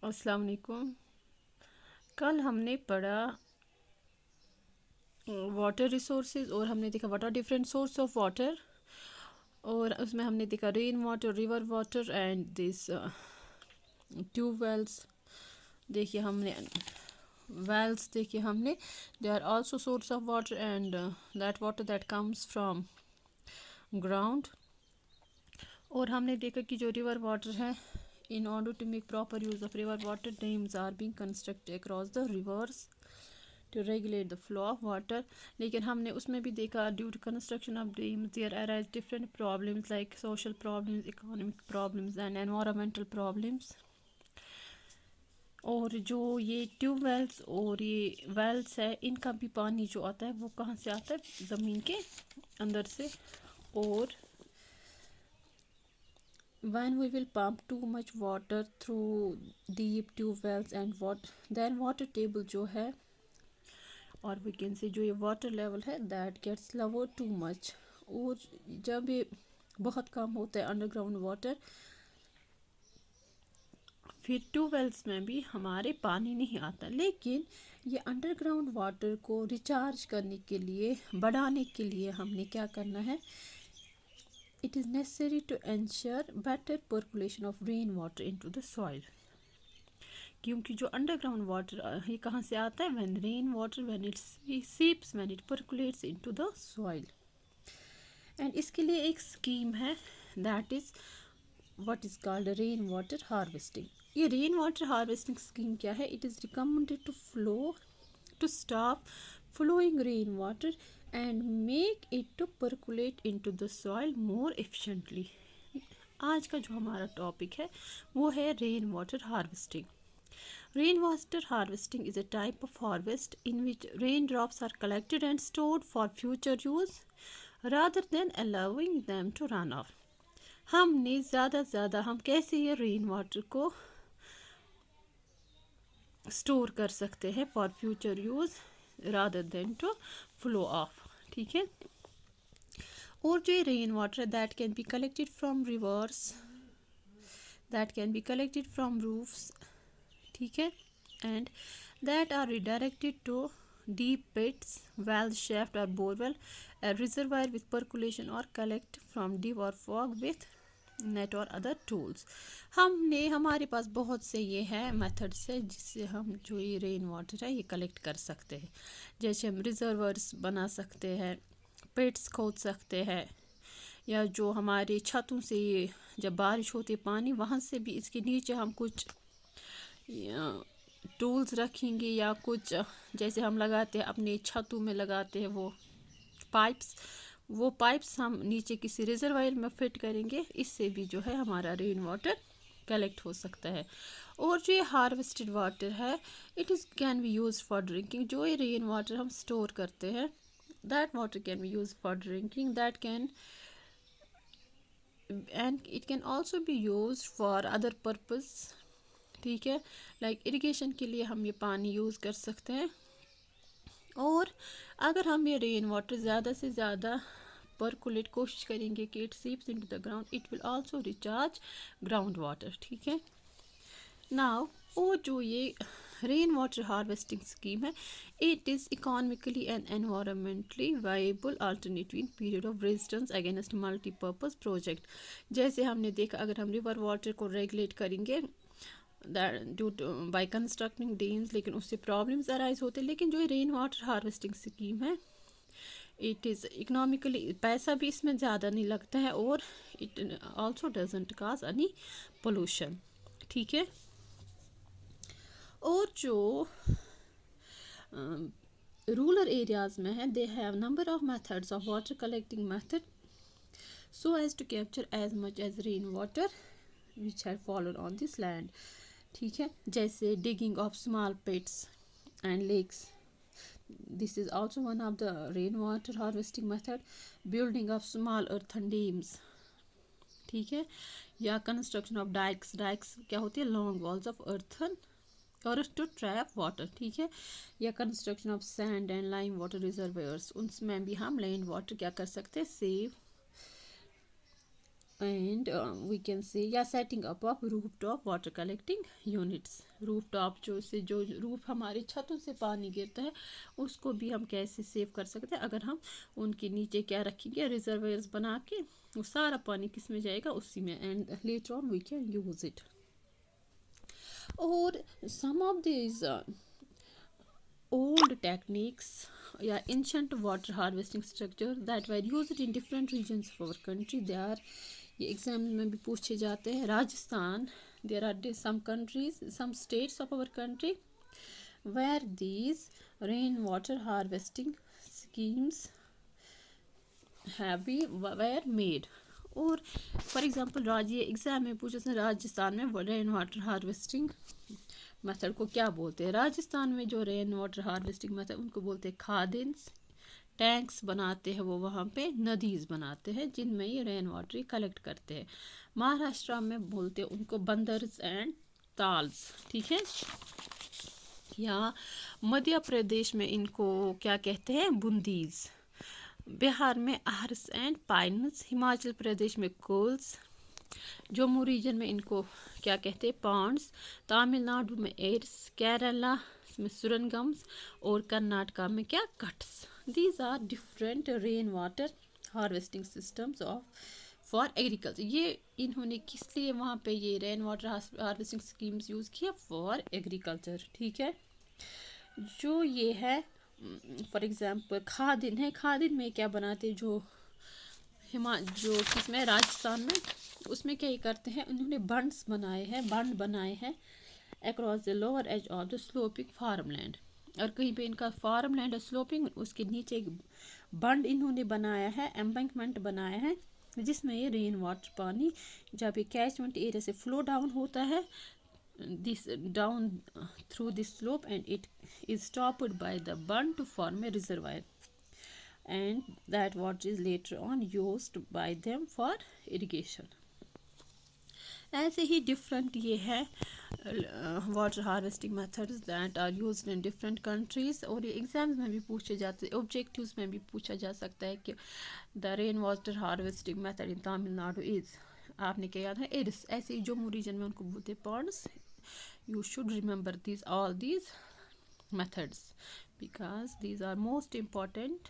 अस्सलाम वालेकुम। कल हमने पढ़ा वाटर रिसोर्सेज और हमने देखा what are different source of water, और उसमें हमने देखा rain water, river water and this tube wells. देखिए हमने वेल्स देखिए हमने, they are also source of water and that water that comes from ground. और हमने देखा कि जो रिवर वाटर है, in order to make proper use of river water, dams are being constructed across the rivers to regulate the flow of water. लेकिन हमने उसमें भी देखा due to construction of dams there arise different problems like social problems, economic problems and environmental problems. और जो ये tube wells और ये वेल्स है, इनका भी पानी जो आता है वो कहाँ से आता है? ज़मीन के अंदर से। और when we will pump too much water through deep tube wells and what then water table जो है, और we can say जो ये वाटर लेवल है that gets lower too much। और जब ये बहुत कम होता है अंडरग्राउंड वाटर, फिर ट्यूबवेल्स में भी हमारे पानी नहीं आता। लेकिन ये अंडरग्राउंड वाटर को रिचार्ज करने के लिए, बढ़ाने के लिए हमने क्या करना है? It is necessary to ensure better percolation of rain water into the soil. क्योंकि जो अंडरग्राउंड वाटर ये कहाँ से आता है? When rain water, when it seeps, when it percolates into the soil. And इसके लिए एक स्कीम है, that is what is called rain water harvesting. ये रेन वाटर हार्वेस्टिंग स्कीम क्या है? It is recommended to stop flowing rain water and make it to percolate into the soil more efficiently। आज का जो हमारा topic है वो है rain water harvesting. Rainwater harvesting is a type of harvest in which raindrops are collected and stored for future use rather than allowing them to run off। हमने ज़्यादा से ज़्यादा हम कैसे ये रेन वाटर को स्टोर कर सकते हैं for future use rather than to flow off. ठीक है। और जो रेन वाटर है that can be collected from rivers, that can be collected from roofs. ठीक है। And that are redirected to deep pits, wells, shaft or borewell, a reservoir with percolation, or collect from deep or fog with net और other tools. हमने हमारे पास बहुत से ये है methods है जिससे हम जो ये रेन वाटर है ये कलेक्ट कर सकते हैं। जैसे हम रिजर्वर्स बना सकते हैं, पिट्स खोद सकते हैं, या जो हमारे छतों से ये जब बारिश होती है पानी, वहाँ से भी इसके नीचे हम कुछ टूल्स रखेंगे, या कुछ जैसे हम लगाते हैं अपने छतों में लगाते हैं वो पाइप्स, वो पाइप्स हम नीचे किसी रिजर्वायर में फिट करेंगे। इससे भी जो है हमारा रेन वाटर कलेक्ट हो सकता है। और जो ये हार्वेस्टेड वाटर है, it is can be use for drinking. जो ये रेन वाटर हम स्टोर करते हैं, that water can be use for drinking, that can and it can also be use for other purpose. ठीक है। लाइक इरिगेशन के लिए हम ये पानी यूज़ कर सकते हैं। और अगर हम ये रेन वाटर ज़्यादा से ज़्यादा परकुलेट कोशिश करेंगे कि it seeps into the ground, it will also recharge ground water. ठीक है। नाउ वो जो ये रेन वाटर हार्वेस्टिंग स्कीम है, it is economically and environmentally viable alternative in period of resistance against multipurpose project. जैसे हमने देखा, अगर हम रिवर वाटर को रेगुलेट करेंगे due to by constructing dams, लेकिन उससे प्रॉब्लम्स अराइज होते हैं। लेकिन जो रेन वाटर हार्वेस्टिंग स्कीम है, इट इज़ इकोनॉमिकली, पैसा भी इसमें ज़्यादा नहीं लगता है, और it also doesn't cause any pollution. ठीक है। और जो रूरल एरियाज़ में है, they have number of methods of water collecting method so as to capture as much as rain water which have followed on this land. ठीक है। जैसे digging of small pits and lakes, this is also one of the rainwater harvesting method, building of small earthen dams। ठीक है। या construction of dykes, dykes क्या होती है? Long walls of earthen earth to trap water. ठीक है। या construction of sand and lime water reservoirs, उनमें भी हम लैंड वाटर क्या कर सकते हैं? Save and we can say या setting up of rooftop water collecting units. Rooftop जो रूफ हमारे छतों से पानी गिरता है उसको भी हम कैसे सेव कर सकते हैं अगर हम उनके नीचे क्या रखेंगे, रिजर्वेयर्स बना के वो सारा पानी किस में जाएगा, उसी में, and later on we can use it. और some of this old techniques या ancient water harvesting structure that were used in different regions of our country. They are, ये एग्जाम में भी पूछे जाते हैं. Rajasthan, there are some countries, some states of our country where these rain water harvesting schemes have been were made. और for example ये exam में पूछे राजस्थान में रेन वाटर हार्वेस्टिंग मेथड को क्या बोलते हैं. राजस्थान में जो रेन वाटर हार्वेस्टिंग मेथड उनको बोलते हैं खादिन्स. टैंक्स बनाते हैं वो, वहाँ पे नदीज बनाते हैं जिनमें ये रेन वाटर कलेक्ट करते हैं. महाराष्ट्र में बोलते हैं उनको बंदर्स एंड ताल्स, ठीक है. या मध्य प्रदेश में इनको क्या कहते हैं, बूंदीज. बिहार में आहर्स एंड पाइन्स. हिमाचल प्रदेश में कोल्स. जम्मू रीजन में इनको क्या कहते हैं, पॉन्ड्स. तमिलनाडु में एड्स. केरला में सुरंगम्स. और कर्नाटका में क्या, कट्स. These are different rain water harvesting systems of for agriculture. ये इन्होंने किस लिए वहाँ पे ये rain water harvesting schemes use किया, फॉर एग्रीकल्चर, ठीक है. जो ये है फॉर एग्जांपल खादिन है. खादिन में क्या बनाते हैं, जो किसमें, राजस्थान में, उसमें क्या ये करते हैं, उन्होंने बंड बनाए हैं across the lower edge of the sloping farm land. और कहीं पे इनका फार्म लैंड है स्लोपिंग, उसके नीचे एक बंड इन्होंने बनाया है, एम्बैंकमेंट बनाया है, जिसमें ये रेन वाटर पानी जब ये कैचमेंट एरिया से फ्लो डाउन होता है this down through this slope and it is stopped by the bund to form a reservoir, and that water is later on used by them for irrigation. ऐसे ही different ये है water harvesting methods that are used in different countries. और ये exams में भी पूछे जाते हैं, ऑब्जेक्टिव्स में भी पूछा जा सकता है कि the rain water harvesting method in Tamil Nadu is, आपने क्या याद है, इड्स. ऐसे ही जम्मू रीजन में उनको बोलते हैं Pond's. You should remember all these methods because these are most important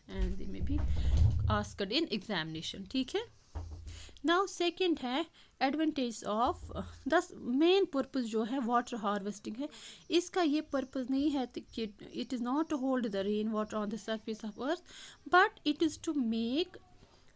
and they may be asked in examination, ठीक है. Now second है advantage of the main purpose जो है water harvesting है. इसका ये purpose नहीं है कि it is not to hold the rain water on the surface of earth but it is to make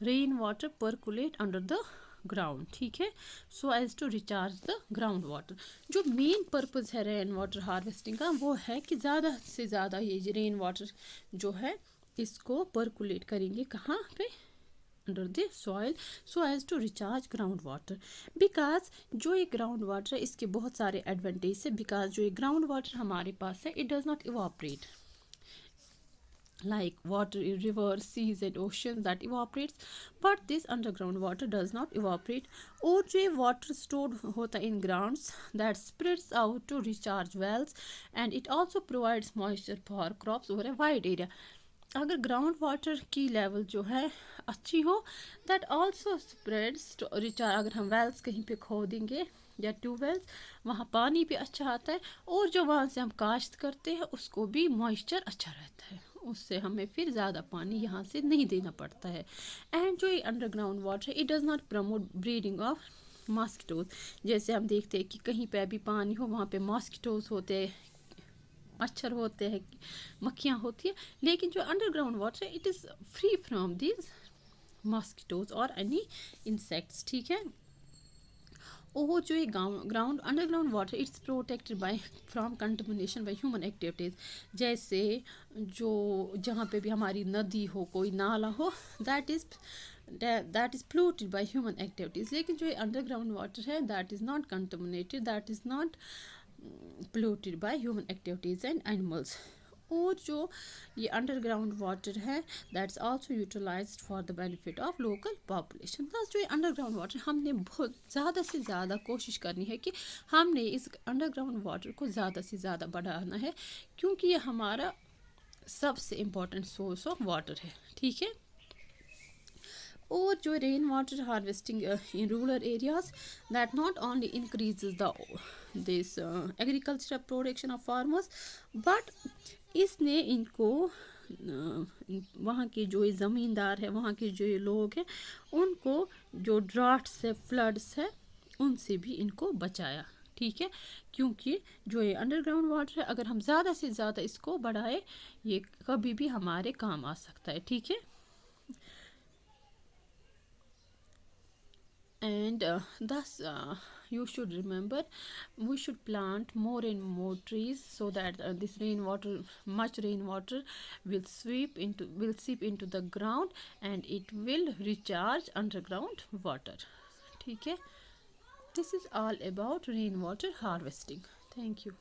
rain water percolate under the ground, ठीक है, so as to recharge the ground water. जो main purpose है rain water harvesting का वो है कि ज़्यादा से ज़्यादा ये रेन वाटर जो है इसको परकुलेट करेंगे कहाँ पे, under the soil, so as to recharge ground water. Because जो ये ग्राउंड वाटर है इसके बहुत सारे एडवांटेज है. बिकॉज जो ये ग्राउंड वाटर हमारे पास है it does not evaporate like water in rivers, seas and oceans that evaporates, but this underground water does not evaporate. और जो water stored होता in grounds that spreads out to recharge wells and it also provides moisture for crops over a wide area. अगर ground water की level जो है अच्छी हो that also spreads to recharge. अगर हम वेल्स कहीं पे खोदेंगे या ट्यूबवेल्स, वहाँ पानी भी अच्छा आता है और जो वहाँ से हम काश्त करते हैं उसको भी मॉइस्चर अच्छा रहता है, उससे हमें फिर ज़्यादा पानी यहाँ से नहीं देना पड़ता है. एंड जो ये अंडरग्राउंड वाटर है it does not promote breeding of mosquitoes. जैसे हम देखते हैं कि कहीं पे भी पानी हो वहाँ पे मॉस्किटोज होते हैं, मच्छर होते हैं, मक्खियाँ होती है. लेकिन जो अंडरग्राउंड वाटर है it is free from these mosquitoes और एनी इंसेक्ट्स, ठीक है. और जो ये ground underground water it's protected by from contamination bye human activities. जैसे जो जहाँ पे भी हमारी नदी हो, कोई नाला हो, that is polluted by human activities. लेकिन जो ये अंडरग्राउंड वाटर है that is not contaminated, that is not polluted by human activities and animals. और जो ये अंडरग्राउंड वाटर है that's also utilised for the benefit of local population. बस जो ये अंडरग्राउंड वाटर हमने बहुत ज़्यादा से ज़्यादा कोशिश करनी है कि हमने इस अंडरग्राउंड वाटर को ज़्यादा से ज़्यादा बढ़ाना है क्योंकि ये हमारा सबसे इम्पोर्टेंट सोर्स ऑफ वाटर है, ठीक है. और जो rain water harvesting in rural areas, that not only increases the this agricultural production of farmers, but इसने इनको वहाँ के जो ज़मींदार है, वहाँ के जो लोग हैं, उनको जो ड्राट्स है, फ्लड्स है, उनसे भी इनको बचाया। ठीक है, क्योंकि जो ये अंडरग्राउंड वाटर है, अगर हम ज़्यादा से ज़्यादा इसको बढ़ाए, ये कभी भी हमारे काम आ सकता है। ठीक है, and thus you should remember, we should plant more and more trees so that this rainwater, much rainwater will seep into the ground and it will recharge underground water. ठीक है, this is all about rainwater harvesting. Thank you.